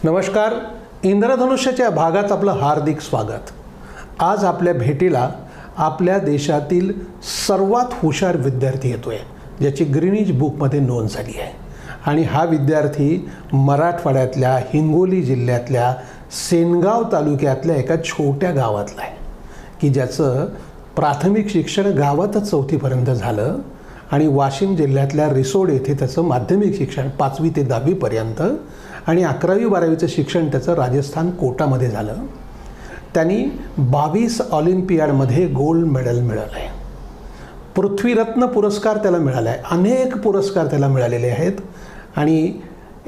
नमस्कार. इंद्रधनुष्याच्या भागात आपलं हार्दिक स्वागत. आज आपल्या भेटीला आपल्या देशातील सर्वात हुशार विद्यार्थी येतोय, ज्याची ग्रीनिज बुकमध्ये नोंद झाली आहे. आणि हा विद्यार्थी मराठवाड्यातल्या हिंगोली जिल्ह्यातल्या सेनगाव तालुक्यातल्या एका छोट्या गावातला आहे, की ज्याचं प्राथमिक शिक्षण गावातच 4थीपर्यंत झालं आणि वाशिम जिल्ह्यातल्या रिसोड येथे त्याचं माध्यमिक शिक्षण 5वी ते 10वीपर्यंत आणि 11वी-12वीचं शिक्षण त्याचं राजस्थान कोटामध्ये झालं. त्यांनी 22 ऑलिम्पियाडमध्ये गोल्ड मेडल मिळवलं आहे. पृथ्वीरत्न पुरस्कार त्याला मिळाला आहे. अनेक पुरस्कार त्याला मिळालेले आहेत आणि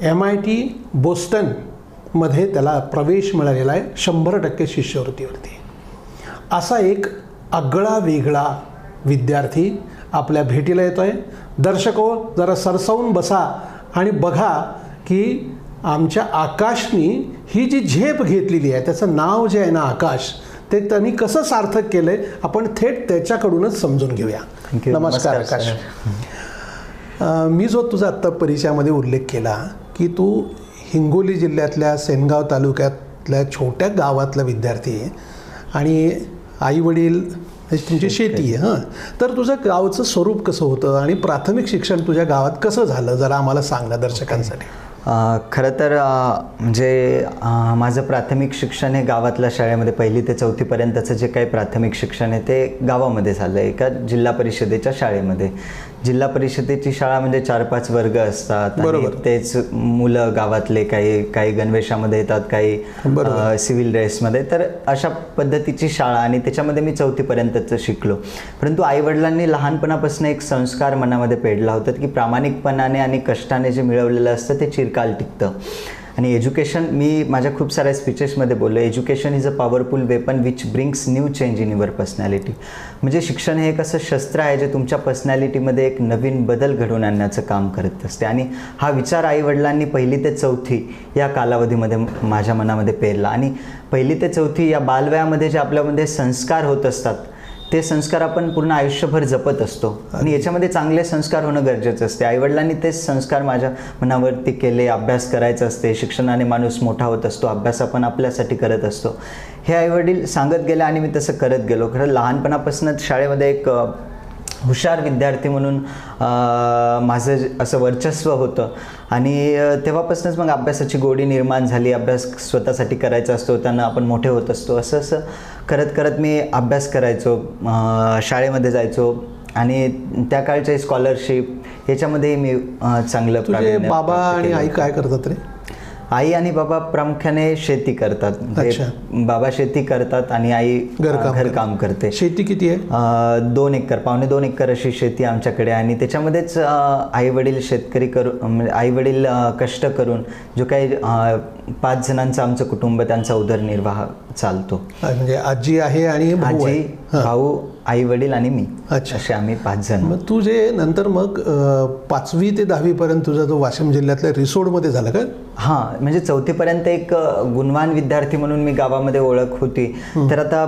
MIT बोस्टनमध्ये त्याला प्रवेश मिळालेला आहे 100% शिष्यवृत्तीवरती. असा एक आगळा वेगळा विद्यार्थी आपल्या भेटीला येतो आहे. दर्शको, जरा सरसावून बसा आणि बघा की आमच्या आकाशनी ही जी झेप घेतलेली आहे, त्याचं नाव जे आहे ना आकाश, ते त्यांनी कसं सार्थक केलं आहे आपण थेट त्याच्याकडूनच समजून घेऊया. नमस्कार आकाश. मी जो तुझा आत्ता परिचयामध्ये उल्लेख केला की तू हिंगोली जिल्ह्यातल्या सेनगाव तालुक्यातल्या छोट्या गावातला विद्यार्थी आहे आणि आईवडील तुमची शेती आहे. तर तुझं गावचं स्वरूप कसं होतं आणि प्राथमिक शिक्षण तुझ्या गावात कसं झालं, जरा आम्हाला सांग ना दर्शकांसाठी. खरं तर म्हणजे माझं प्राथमिक शिक्षण हे गावातल्या शाळेमध्ये 1ली ते 4थीपर्यंतचं जे काही प्राथमिक शिक्षण आहे ते गावामध्ये झालं आहे, एका जिल्हा परिषदेच्या शाळेमध्ये. जिल्हा परिषदेची शाळा म्हणजे 4-5 वर्ग असतात आणि तेच मुलं गावातले काही गणवेशामध्ये येतात, काही सिव्हिल ड्रेसमध्ये. तर अशा पद्धतीची शाळा आणि त्याच्यामध्ये मी 4थीपर्यंतच शिकलो. परंतु आईवडिलांनी लहानपणापासून एक संस्कार मनामध्ये पेडला होता की प्रामाणिकपणाने आणि कष्टाने जे मिळवलेलं असतं ते चिरकाल टिकतं. आणि एज्युकेशन, मी माझ्या खूप साऱ्या स्पीचेसमध्ये बोललो, education is a powerful weapon which brings new change in your personality. म्हणजे शिक्षण हे एक असं शस्त्र आहे जे तुमच्या पर्सनॅलिटीमध्ये एक नवीन बदल घडवून आणण्याचं काम करत असते. आणि हा विचार आईवडिलांनी 1ली ते 4थी या कालावधीमध्ये माझ्या मनामध्ये पेरला. आणि 1ली ते 4थी या बालवयामध्ये जे आपल्यामध्ये संस्कार होत असतात ते संस्कार आपण पूर्ण आयुष्यभर जपत असतो आणि याच्यामध्ये चांगले संस्कार होणं गरजेचं असते. आईवडिलांनी तेच संस्कार माझ्या मनावरती केले. अभ्यास करायचा असते, शिक्षणाने माणूस मोठा होत असतो, अभ्यास आपण आपल्यासाठी करत असतो, हे आईवडील सांगत गेले आणि मी तसं करत गेलो. खरं लहानपणापासूनच शाळेमध्ये एक हुशार विद्यार्थी म्हणून माझं असं वर्चस्व होतं आणि तेव्हापासूनच मग अभ्यासाची गोडी निर्माण झाली. अभ्यास स्वतःसाठी करायचा असतो, त्यांना आपण मोठे होत असतो, असं करत करत मी अभ्यास करायचो, शाळेमध्ये जायचो आणि त्या काळच्या स्कॉलरशिप याच्यामध्ये मी चांगलं. तुझे बाबा आणि आई काय करतात रे? आई आणि बाबा प्रामुख्याने शेती करतात. बाबा शेती करतात आणि आई घरकाम करते. शेती किती आहे? 2 एकर, 2.25 एकर अशी शेती आमच्याकडे. आणि त्याच्यामध्येच आईवडील शेतकरी म्हणजे आईवडील कष्ट करून जो काही 5 जणांचं आमचं कुटुंब, त्यांचा उदरनिर्वाह चालतो. म्हणजे आजी आहे आणि आजी, भाऊ, आई वडील आणि मी, असे आम्ही 5 जण. मग तू जे नंतर मग 5वी ते 10वीपर्यंत तुझा तो वाशिम जिल्ह्यातल्या रिसोडमध्ये झाला का? हां, म्हणजे 4थीपर्यंत एक गुणवान विद्यार्थी म्हणून मी गावामध्ये ओळख होती. तर आता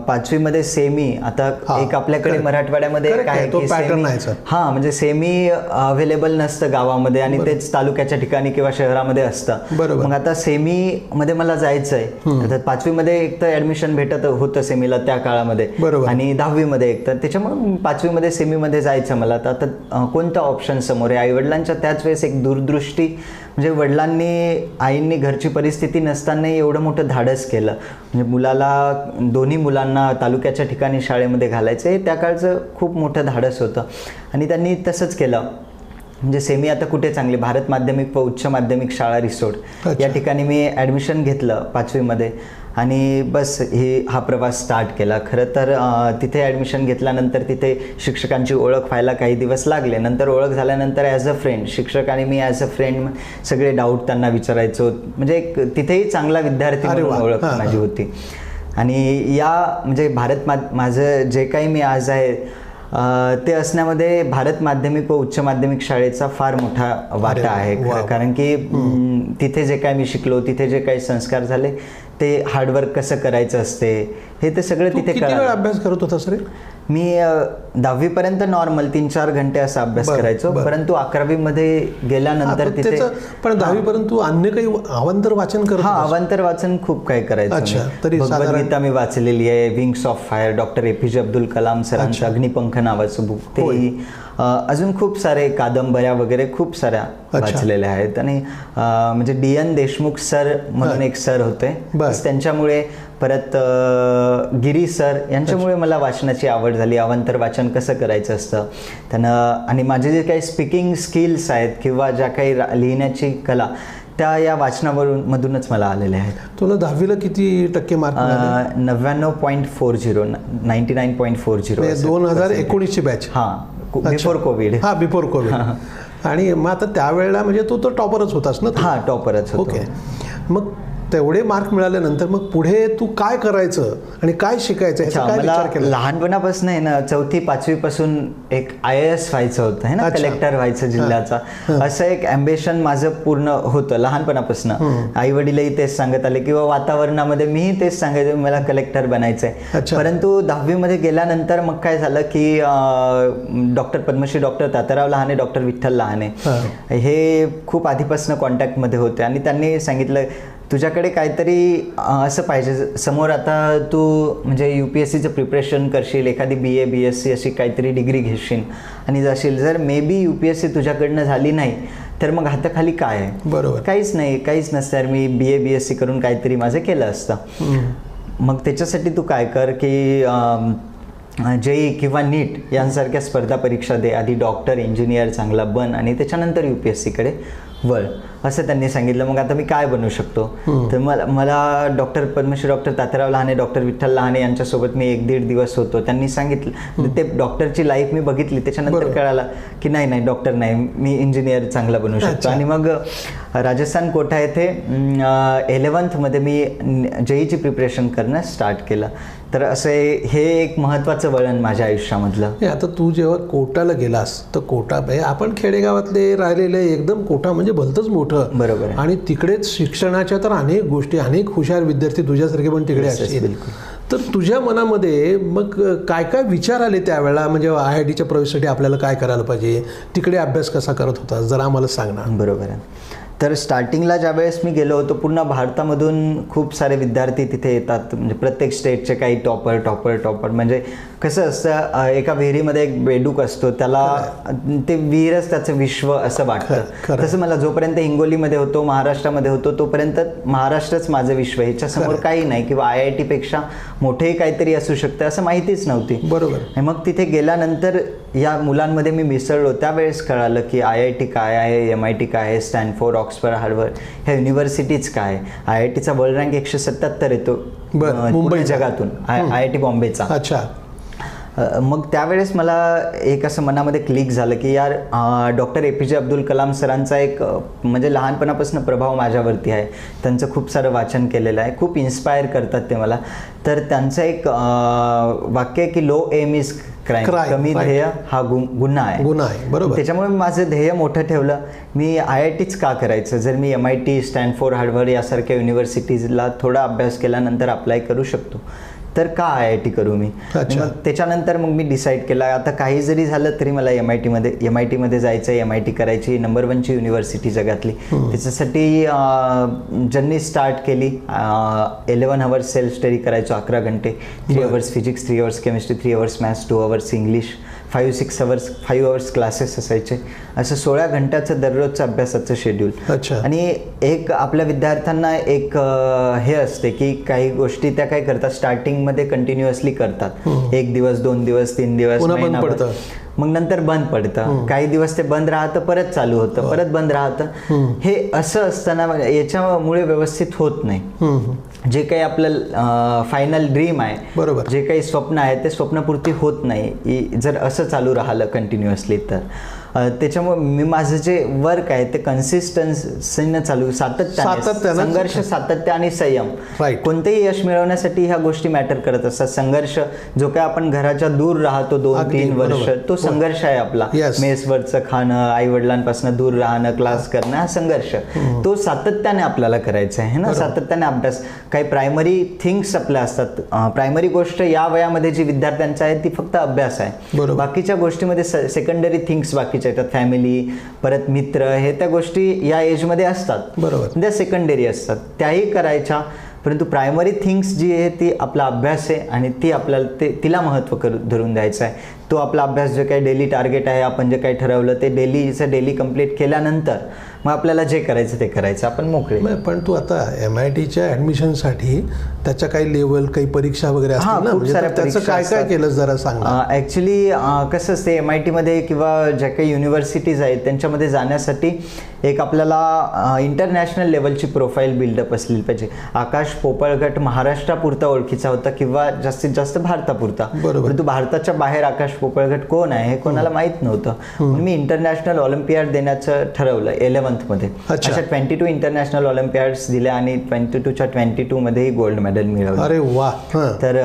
5वीमध्ये सेमी, आता एक आपल्याकडे मराठवाड्यामध्ये काय की सेमी, हां, म्हणजे सेमी अवेलेबल नसतं गावामध्ये आणि तेच तालुक्याच्या ठिकाणी किंवा शहरामध्ये असतं. मग आता सेमीमध्ये मला जायचं आहे. आता 5वीमध्ये एक तर ॲडमिशन भेटत होतं सेमीला त्या काळामध्ये आणि 10वीमध्ये एक तर, त्याच्यामुळे 5वीमध्ये सेमीमध्ये जायचं मला. तर आता कोणता ऑप्शन समोर आहे? आईवडिलांच्या त्याच वेळेस एक दूरदृष्टी, म्हणजे वडिलांनी, आईंनी घरची परिस्थिती नसतानाही एवढं मोठं धाडस केलं. म्हणजे दोन्ही मुलांना तालुक्याच्या ठिकाणी शाळेमध्ये घालायचं हे त्या काळचं खूप मोठं धाडस होतं आणि त्यांनी तसंच केलं. म्हणजे सेमी आता कुठे चांगली, भारत माध्यमिक व उच्च माध्यमिक शाळा रिसोड या ठिकाणी मी ॲडमिशन घेतलं 5वीमध्ये आणि बस हा प्रवास स्टार्ट केला. खरं तर तिथे ॲडमिशन घेतल्यानंतर तिथे शिक्षकांची ओळख व्हायला काही दिवस लागले. नंतर ओळख झाल्यानंतर ॲज अ फ्रेंड, शिक्षक आणि मी ॲज अ फ्रेंड सगळे डाऊट त्यांना विचारायचो. म्हणजे एक तिथेही चांगला विद्यार्थी म्हणून ओळख माझी होती. आणि या म्हणजे माझं जे काही मी आज आहे ते असण्यामध्ये भारत माध्यमिक व उच्च माध्यमिक शाळेचा फार मोठा वाटा आहे. कारण की तिथे जे काय मी शिकलो, तिथे जे काही संस्कार झाले ते हार्डवर्क कसं करायचं असते हे ते सगळं तिथे किती वेळ अभ्यास करत होतास रे? मी 10वी पर्यंत नॉर्मल 3-4 घंटे असा अभ्यास करायचो, परंतु 11वी मध्ये गेल्यानंतर तिथे पण 10वी पर्यंत तू अन्य काही अवांतर वाचन करत? हा, अवांतर वाचन खूप काही करायचं. भगवद्गीता मी वाचलेली आहे, wings of fire, doctor APJ Abdul Kalam सरांचं अग्निपंख नावाचं बुक, ते अजून खूप सारे कादंबऱ्या वगैरे खूप साऱ्या वाचलेल्या आहेत. आणि म्हणजे DN देशमुख सर म्हणून एक सर होते, त्यांच्यामुळे, परत गिरी सर यांच्यामुळे मला वाचनाची आवड झाली, अवांतर वाचन कसं करायचं असतं त्यानं. आणि माझे जे काही स्पीकिंग स्किल्स आहेत किंवा ज्या काही लिहिण्याची कला, त्या या वाचनामधूनच मला आलेल्या आहेत. तुला 10वीला किती टक्के मार्क? 99.40, 99.40. 2019ची बॅच? हां, बिफोर कोविड. हां, बिफोर कोविड. आणि मग आता त्यावेळेला म्हणजे तू तर टॉपरच होतास ना? हां, टॉपरच होतो. ओके. मग तेवढे मार्क मिळाल्यानंतर मग पुढे तू काय करायचं आणि काय शिकायचं याचा काय विचार केला? लहानपणापासून आहे ना, 4थी-5वी पासून एक IAS व्हायचं होतं है ना, कलेक्टर व्हायचं जिल्ह्याचा, असं एक ॲम्बिशन माझं पूर्ण होतं लहानपणापासून. आई वडीलही तेच सांगत आले किंवा वातावरणामध्ये मीही तेच सांगायचं मला कलेक्टर बनायचंय. परंतु 10वी मध्ये गेल्यानंतर मग काय झालं की doctor Padmashri doctor Tatyarao Lahane, doctor Vitthal Lahane हे खूप आधीपासून कॉन्टॅक्टमध्ये होते आणि त्यांनी सांगितलं तुझ्याकडे काहीतरी असं पाहिजे समोर, आता तू म्हणजे UPSCचं प्रिपरेशन करशील, एखादी BA BSc अशी काहीतरी डिग्री घेशील आणि जाशील, जर मे बी UPSC तुझ्याकडनं झाली नाही तर मग हाताखाली काय आहे? बरोबर, काहीच नाही, काहीच नसतं. मी BA BSc करून काहीतरी माझं केलं असतं. मक त्याच्यासाठी तू काय कर की JEE किंवा NEET यांसारख्या स्पर्धा परीक्षा दे, आधी डॉक्टर इंजिनियर चांगला बन आणि त्याच्यानंतर UPSCकडे वळ, असं त्यांनी सांगितलं. मग आता मी काय बनू शकतो? तर मला doctor Padmashri doctor Tatyarao Lahane, doctor Vitthal Lahane यांच्यासोबत मी 1-1.5 दिवस होतो. त्यांनी सांगितलं, ते डॉक्टरची लाईफ मी बघितली, त्याच्यानंतर कळालं की नाही डॉक्टर नाही, मी इंजिनियर चांगला बनू शकतो. आणि मग राजस्थान कोटा येथे 11th मध्ये मी JEEची प्रिपरेशन करणं स्टार्ट केलं. तर असे हे एक महत्त्वाचं वळण माझ्या आयुष्यामधलं. आता तू जेव्हा कोटाला गेलास तर कोटा आपण खेडेगावातले राहिलेले, एकदम कोटा म्हणजे भलतंच मोठं. बरोबर. आणि तिकडेच शिक्षणाच्या तर अनेक गोष्टी, अनेक हुशार विद्यार्थी तुझ्यासारखे पण तिकडे असतील. तर तुझ्या मनामध्ये मग काय काय विचार आले त्यावेळेला? म्हणजे IITच्या प्रवेशासाठी आपल्याला काय करायला पाहिजे, तिकडे अभ्यास कसा करत होता, जरा आम्हाला सांग ना. बरोबर आहे. तर स्टार्टिंगला ज्यावेळेस मी गेलो होतो, पूर्ण भारतामधून खूप सारे विद्यार्थी तिथे येतात, म्हणजे प्रत्येक स्टेटचे काही टॉपर म्हणजे कसं असतं, एका विहिरीमध्ये एक बेडूक असतो, त्याला ते विहीरच त्याचं विश्व असं वाटतं. तसं मला जोपर्यंत हिंगोलीमध्ये होतो, महाराष्ट्रामध्ये होतो, तोपर्यंत महाराष्ट्रच माझं विश्व, ह्याच्यासमोर काही नाही, किंवा IIT पेक्षा मोठेही काहीतरी असू शकतं असं माहितीच नव्हती. बरोबर. मग तिथे गेल्यानंतर या मुलांमध्ये मी मिसळलो, त्यावेळेस कळालं की IIT काय आहे, MIT काय आहे, स्टॅनफोर्ड, ऑक्सफर्ड, हार्वर्ड ह्या युनिव्हर्सिटीज काय. IITचा वर्ल्ड रँक 177 येतो मुंबई जगातून, IIT बॉम्बेचा. अच्छा. मग त्यावेळेस मला एक असं मनामध्ये क्लिक झालं की यार, डॉक्टर APJ अब्दुल कलाम सरांचा एक म्हणजे लहानपणापासून प्रभाव माझ्यावरती आहे. त्यांचं खूप सारं वाचन केलेलं आहे, खूप इन्स्पायर करतात ते मला. तर त्यांचं एक वाक्य आहे की लो एम इज क्राईम, कमी ध्येय हा गुन्हा आहे. बरोबर. त्याच्यामुळे माझं ध्येय मोठं ठेवलं. मी IITच का करायचं, जर मी MIT, स्टॅनफोर्ड, हार्वर्ड यासारख्या युनिव्हर्सिटीजला थोडा अभ्यास केल्यानंतर अप्लाय करू शकतो, तर का IIT करू मी? मग त्याच्यानंतर मग मी डिसाईड केला, आता काही जरी झालं तरी मला MIT मध्ये जायचं आहे. MIT करायची, नंबर 1ची युनिव्हर्सिटी जगातली. त्याच्यासाठी ज्यांनी स्टार्ट केली, 11 hours सेल्फ स्टडी करायचो, 11 घंटे, 3 hours physics, 3 hours chemistry, 3 hours maths, 2 hours English, 5 hours classes असायचे. असं 16 घंट्याचं दररोजचं अभ्यासाचं शेड्यूल. आणि एक आपल्या विद्यार्थ्यांना एक हे असते की काही गोष्टी त्या काय करतात, स्टार्टिंगमध्ये कंटिन्युअसली करतात, 1 दिवस, 2 दिवस, 3 दिवस, महिनाभर, मग नंतर बंद पडतं. काही दिवस ते बंद राहतं, परत चालू होतं, परत बंद राहतं. हे असं असताना याच्यामुळे व्यवस्थित होत नाही. जे काही आपलं फायनल ड्रीम आहे, बरोबर, जे काही स्वप्न आहे ते स्वप्नपूर्ती होत नाही जर असं चालू राहिलं कंटिन्युअसली. तर त्याच्यामुळे मी माझं जे वर्क आहे ते कन्सिस्टन्सीनं चालू, सातत्याने संघर्ष, सातत्य आणि संयम. कोणतेही यश मिळवण्यासाठी ह्या गोष्टी मॅटर करत असतात. संघर्ष जो काय आपण घराच्या दूर राहतो 2-3 वर्ष, तो संघर्ष आहे आपला. मेसवरचं खाणं, आई वडिलांपासून दूर राहणं, क्लास करणं, हा संघर्ष तो सातत्याने आपल्याला करायचा आहे ना. सातत्याने अभ्यास, काही प्रायमरी थिंग्स आपल्या असतात. प्रायमरी गोष्ट या वयामध्ये जी विद्यार्थ्यांची आहे ती फक्त अभ्यास आहे. बाकीच्या गोष्टीमध्ये सेकंडरी थिंग्स बाकीच्या येतात, फॅमिली, परत मित्र, हे त्या गोष्टी या एजमध्ये असतात, बरोबर, त्या सेकंडरी असतात, त्याही करायच्या. परंतु प्रायमरी थिंग्स जी आहे ती आपला अभ्यास आहे आणि ती आपल्याला तिला महत्त्व धरून द्यायचं आहे. तो आपला अभ्यास जे काही डेली टार्गेट आहे, आपण जे काही ठरवलं ते डेली कंप्लीट केल्यानंतर मग आपल्याला जे करायचं ते करायचं, आपण मोकळे. पण तू आता MITच्या ॲडमिशनसाठी त्याच्या काही लेवल, काही परीक्षा वगैरे असतात ना, म्हणजे त्याचं काय काय केलं जरा सांग. ॲक्च्युली कसं असते, MITमध्ये किंवा ज्या काही युनिव्हर्सिटीज आहेत त्यांच्यामध्ये जाण्यासाठी एक आपल्याला इंटरनॅशनल लेवलची प्रोफाईल बिल्डअप असली पाहिजे. आकाश पोपळगट महाराष्ट्रापुरता ओळखीचा होता किंवा जास्तीत जास्त भारतापुरता, परंतु भारताच्या बाहेर आकाश पोपळगट कोण आहे हे कोणाला माहीत नव्हतं. म्हणून मी इंटरनॅशनल ऑलिम्पियाड देण्याचं ठरवलं 11th मध्ये. अशा 22 इंटरनॅशनल ऑलिम्पियाड्स दिल्या आणि 22च्या 22 मध्येही गोल्ड मेडल मिळवलं. अरे वा. तर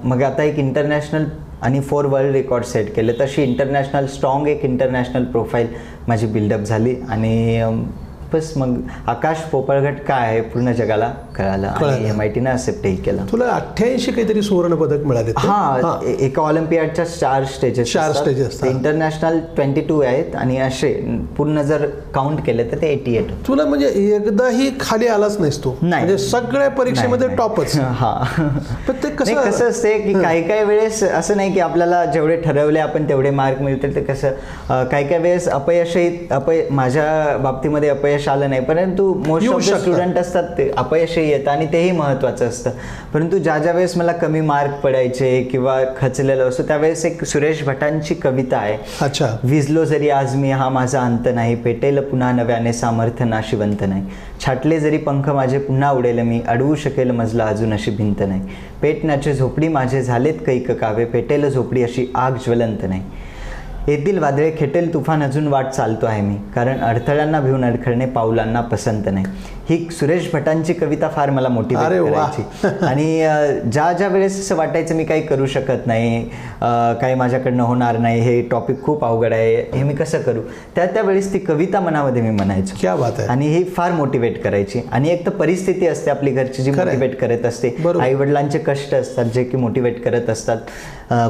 मग आता एक इंटरनॅशनल आणि 4 वर्ल्ड रेकॉर्ड सेट केले. तशी इंटरनॅशनल स्ट्रॉंग एक इंटरनॅशनल प्रोफाईल माझी बिल्डअप झाली आणि बस मग आकाश पोपळगट काय आहे पूर्ण जगाला कळालं आणि MITनं ॲक्सेप्टही केलं. तुला 88 काहीतरी सुवर्ण पदक मिळाले. हां, एका ऑलिम्पियाडच्या 4 स्टेजेस असतात. इंटरनॅशनल 22 आहेत आणि असे पूर्ण जर काउंट केले तर ते 88. तुला म्हणजे एकदाही खाली आलाच नाहीस तू, म्हणजे सगळ्या परीक्षेमध्ये टॉपच. हा, पण ते कसं असते की काही वेळेस असं नाही की आपल्याला जेवढे ठरवले आपण तेवढे मार्क मिळतील. ते कसं काही वेळेस माझ्या बाबतीमध्ये अपयश आलं नाही, परंतु मोस्ट ऑफ द स्टुडंट असतात ते अपयशही येतं आणि तेही महत्त्वाचं असतं. परंतु ज्या वेळेस मला कमी मार्क पडायचे किंवा खचलेलं असतो त्यावेळेस एक सुरेश भटांची कविता आहे. अच्छा. विझलो जरी आज मी हा माझा अंत नाही, पेटेल पुन्हा नव्याने सामर्थ्य नाशिवंत नाही, छाटले जरी पंख माझे पुन्हा उडेल मी, अडवू शकेल मजला अजून अशी भिंत नाही, पेटण्याचे झोपडी माझे झालेत कैक कावे, पेटेल झोपडी अशी आग ज्वलंत नाही, येथील वादळे खेटेल तुफान अजून वाट चालतो आहे मी, कारण अडथळ्यांना भिवून अडखळणे पाऊलांना पसंत नाही. ही सुरेश भटांची कविता फार मला मोटिवेट करायची. आणि ज्या वेळेस असं वाटायचं मी काही करू शकत नाही, काही माझ्याकडनं होणार नाही, हे टॉपिक खूप अवघड आहे, हे मी कसं करू, त्या वेळेस ती कविता मनामध्ये मी म्हणायचो. क्या बात आहे. आणि ही फार मोटिवेट करायची. आणि एक तर परिस्थिती असते आपली घरची जी मोटिवेट करत असते, आईवडिलांचे कष्ट असतात जे की मोटिवेट करत असतात.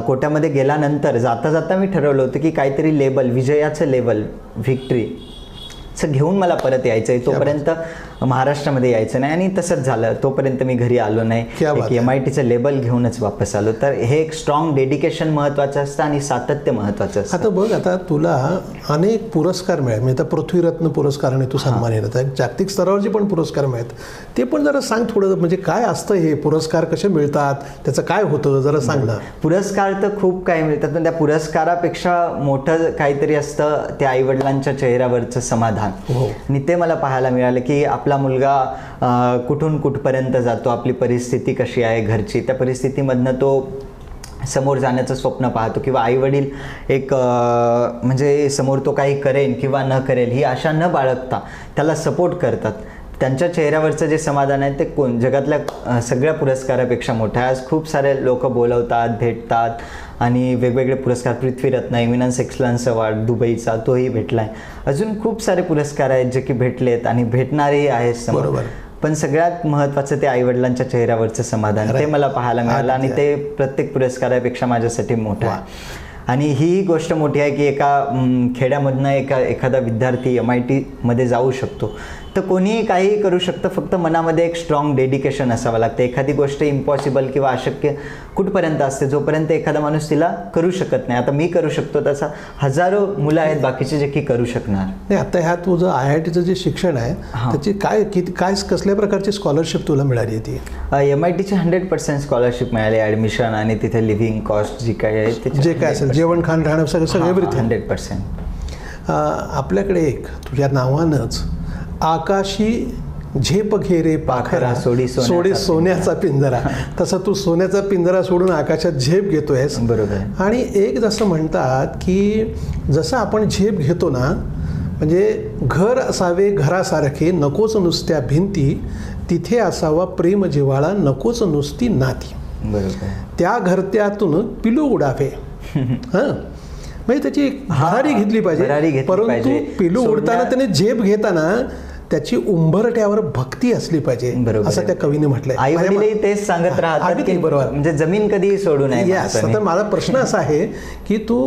कोट्यामध्ये गेल्यानंतर जाता मी ठरवलं होतं की काहीतरी लेबल, विजयाचं लेबल, व्हिक्ट्रीचं घेऊन मला परत यायचं आहे. तोपर्यंत महाराष्ट्रामध्ये यायचं नाही आणि तसंच झालं. तोपर्यंत मी घरी आलो नाही, MITचं लेबल घेऊनच वापस आलो. तर हे एक स्ट्रॉंग डेडिकेशन महत्त्वाचं असतं आणि सातत्य महत्त्वाचं असतं. आता बघ, आता तुला अनेक पुरस्कार मिळाले, म्हणजे आता पृथ्वीरत्न पुरस्काराने तू सन्मानित आहे, जागतिक स्तरावरचे पण पुरस्कार मिळतात. ते पण जरा सांग थोडं, म्हणजे काय असतं हे पुरस्कार, कसे मिळतात, त्याचं काय होतं जरा सांग ना. पुरस्कार तर खूप काही मिळतात, पण त्या पुरस्कारापेक्षा मोठं काहीतरी असतं ते आईवडिलांच्या चेहऱ्यावरचं समाधान. आणि ते मला पाहायला मिळालं की आपला मुलगा कुठून कुठपर्यंत जातो, आपली परिस्थिती कशी आहे घरची, त्या परिस्थितीमधनं तो समोर जाण्याचं स्वप्न पाहतो किंवा आईवडील एक म्हणजे समोर तो काही करेन किंवा न करेल ही आशा न बाळगता त्याला सपोर्ट करतात. त्यांच्या चेहऱ्यावरचं जे समाधान आहे ते जगातल्या सगळ्या पुरस्कारापेक्षा मोठं आहे. आज खूप सारे लोक बोलवतात, भेटतात आणि वेगवेगळे पुरस्कार, पृथ्वीरत्न, एमिनन्स एक्सलन्स अवॉर्ड दुबईचा तोही भेटला आहे. अजून खूप सारे पुरस्कार आहेत जे की भेटलेत आणि भेटणारेही आहेत समोर. पण सगळ्यात महत्त्वाचं ते आईवडिलांच्या चेहऱ्यावरचं समाधान, ते मला पाहायला मिळालं आणि ते प्रत्येक पुरस्कारापेक्षा माझ्यासाठी मोठं आहे. आणि ही गोष्ट मोठी आहे की एका खेड्यामधनं एखादा विद्यार्थी MITमध्ये जाऊ शकतो. तर कोणीही काहीही करू शकतं, फक्त मनामध्ये एक स्ट्रॉंग डेडिकेशन असावं लागतं. एखादी गोष्ट इम्पॉसिबल किंवा अशक्य कुठपर्यंत असते, जोपर्यंत एखादा माणूस तिला करू शकत नाही. आता मी करू शकतो, तसा हजारो मुलं आहेत बाकीचे जे की करू शकणार नाही. आता ह्या तुझं IITचं जे शिक्षण आहे त्याची काय कसल्या प्रकारची स्कॉलरशिप तुला मिळाली होती? MITची 100% स्कॉलरशिप मिळाली, ॲडमिशन आणि तिथे लिव्हिंग कॉस्ट जी काय आहे ते जे काय असेल, जेवण खाण राहणं सगळं एव्हरीथिंग 100%. आपल्याकडे एक तुझ्या नावानंच आकाशी झेप घे रे पाखरा सोडी सोन्याचा पिंजरा. तसं तू सोन्याचा पिंजरा सोडून आकाशात झेप घेतोयस. बरोबर. आणि एक जसं म्हणतात की जसं आपण झेप घेतो ना, म्हणजे घर असावे घरासारखे नकोच नुसत्या भिंती, तिथे असावा प्रेम जिव्हाळा नकोच नुसती नाती. बरोबर. त्या घरत्यातून पिलू उडावे. हां, म्हणजे त्याची भरारी घेतली पाहिजे. परंतु पिलू उडताना त्याने झेप घेताना त्याची उंबरट्यावर भक्ती असली पाहिजे, असं त्या कवीने म्हटलंय. आई वडीलही तेच सांगत राहतात की बरोबर, म्हणजे जमीन कधी सोडू नये. तर माझा प्रश्न असा आहे की तू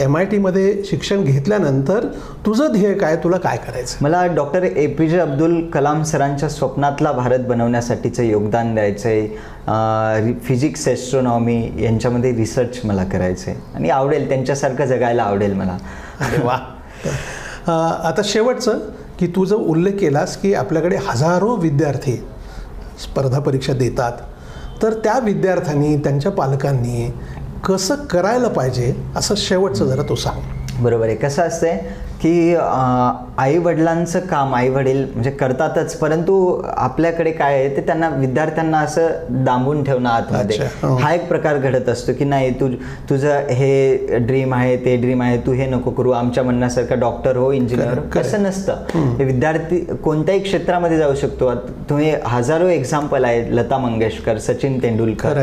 MIT मध्ये शिक्षण घेतल्यानंतर तुझं ध्येय काय, तुला काय करायचं? मला डॉक्टर APJ अब्दुल कलाम सरांच्या स्वप्नातला भारत बनवण्यासाठीचं योगदान द्यायचं आहे. फिजिक्स, ॲस्ट्रॉनॉमी यांच्यामध्ये रिसर्च मला करायचं आहे आणि आवडेल, त्यांच्यासारखं जगायला आवडेल मला. अरे वा. आता शेवटचं की तू जो उल्लेख केलास की आपल्याकडे हजारो विद्यार्थी स्पर्धा परीक्षा देतात, तर त्या विद्यार्थ्यांनी त्यांच्या पालकांनी कसं करायला पाहिजे असं शेवटचं जरा तू सांग. बरोबर आहे. कसं असतंय की आई वडिलांचं काम आई वडील म्हणजे करतातच, परंतु आपल्याकडे काय आहे ते त्यांना विद्यार्थ्यांना असं दांबून ठेवणं आतमध्ये. हा एक प्रकार घडत असतो की नाही तुझं हे ड्रीम आहे, ते ड्रीम आहे, तू हे नको करू, आमच्या म्हणण्यासारखं डॉक्टर हो, इंजिनियर हो. कसं नसतं. विद्यार्थी कोणत्याही क्षेत्रामध्ये जाऊ शकतो. तुम्ही हजारो एक्झाम्पल आहेत, लता मंगेशकर, सचिन तेंडुलकर,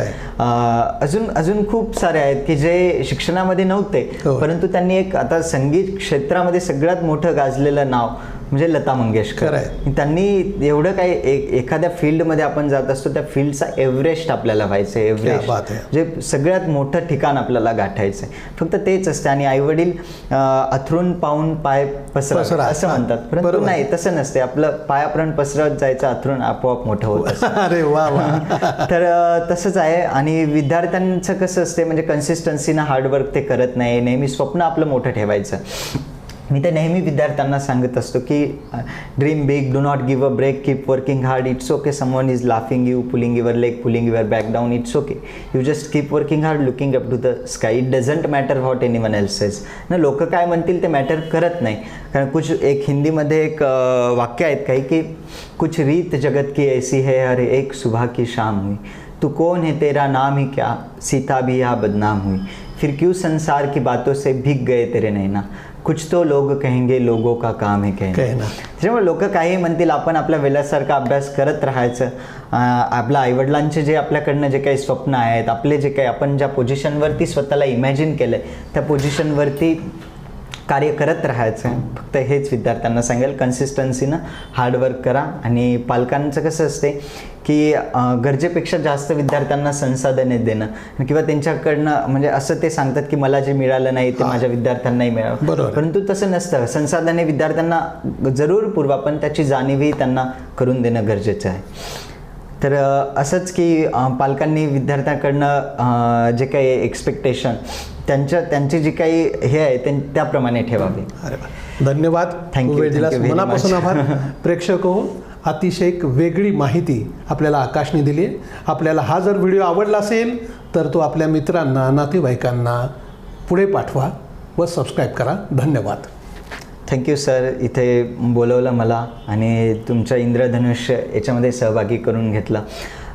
अजून खूप सारे आहेत की जे शिक्षणामध्ये नव्हते, परंतु त्यांनी एक आता संगीत क्षेत्रामध्ये सगळ्यात मोठं गाजलेलं नाव म्हणजे लता मंगेशकर. त्यांनी एवढं काही एखाद्या फील्डमध्ये आपण जात असतो, त्या फील्डचा एव्हरेस्ट आपल्याला व्हायचं आहे. एव्हरेस्ट म्हणजे सगळ्यात मोठं ठिकाण आपल्याला गाठायचं आहे. फक्त तेच असते. आणि आईवडील अथरून पाहून पाय पसरा असं म्हणतात, परंतु नाही, तसं नसते. आपलं पायापर्यंत पसरत जायचं, अथरून आपोआप मोठं होत असतं. अरे वा. तर तसंच आहे. आणि विद्यार्थ्यांचं कसं असते म्हणजे कन्सिस्टन्सीनं हार्डवर्क ते करत नाही, नेहमी स्वप्न आपलं मोठं ठेवायचं. मी तर नेहमी विद्यार्थ्यांना सांगत असतो की dream big, do not give a break, keep working hard. It's okay someone is laughing you, pulling your leg, pulling your back down. It's okay, you just keep working hard, looking up to the sky. It doesn't matter what anyone else says. ना लोक काय म्हणतील ते matter करत नाही. कारण एक हिंदीमध्ये एक वाक्य आहेत काही की कुछ रीत जगत की ऐसी है, हर एक सुबह की शाम हुई, तू कौन है तेरा नाम ही क्या, सीता भी यहाँ बदनाम हुई, फिर क्यों संसार की बातों से भीग गए तेरे नैना, कुछ तो लोग कहेंगे लोगों का काम है कहना. त्याच्यामुळे लोक काही म्हणतील, आपण आपल्या वेळासारखा अभ्यास करत राहायचं. आपल्या आईवडिलांचे जे आपल्याकडनं जे काही स्वप्न आहेत, आपले जे काही आपण ज्या पोझिशनवरती स्वतःला इमॅजिन केलं त्या पोझिशनवरती कार्य करत राहायचं. फक्त हेच विद्यार्थ्यांना सांगेल, कन्सिस्टन्सीनं हार्डवर्क करा. आणि पालकांचं कसं असते की गरजेपेक्षा जास्त विद्यार्थ्यांना संसाधने देणं किंवा त्यांच्याकडनं म्हणजे असं ते सांगतात की मला जे मिळालं नाही ते माझ्या विद्यार्थ्यांनाही मिळालं, परंतु तसं नसतं. संसाधने विद्यार्थ्यांना जरूर पुरवा, पण त्याची जाणीवही त्यांना करून देणं गरजेचं आहे. तर असंच की पालकांनी विद्यार्थ्यांकडनं जे काही एक्सपेक्टेशन त्यांची जी काही हे आहे त्याप्रमाणे ठेवावे. अरे धन्यवाद. थँक्यू. मनापासून आभार. प्रेक्षक हो, अतिशय एक वेगळी माहिती आपल्याला आकाशने दिली. आपल्याला हा जर व्हिडिओ आवडला असेल तर तो आपल्या मित्रांना, नातेवाईकांना पुढे पाठवा व सबस्क्राईब करा. धन्यवाद. थँक्यू सर, इथे बोलवलं मला आणि तुमच्या इंद्रधनुष्य याच्यामध्ये सहभागी करून घेतला.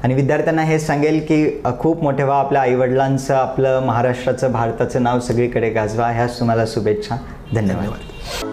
आणि विद्यार्थ्यांना हे सांगेल की खूप मोठे व्हा, आपल्या आईवडिलांचं, आपलं महाराष्ट्राचं, भारताचं नाव सगळीकडे गाजवा. ह्याच तुम्हाला शुभेच्छा. धन्यवाद.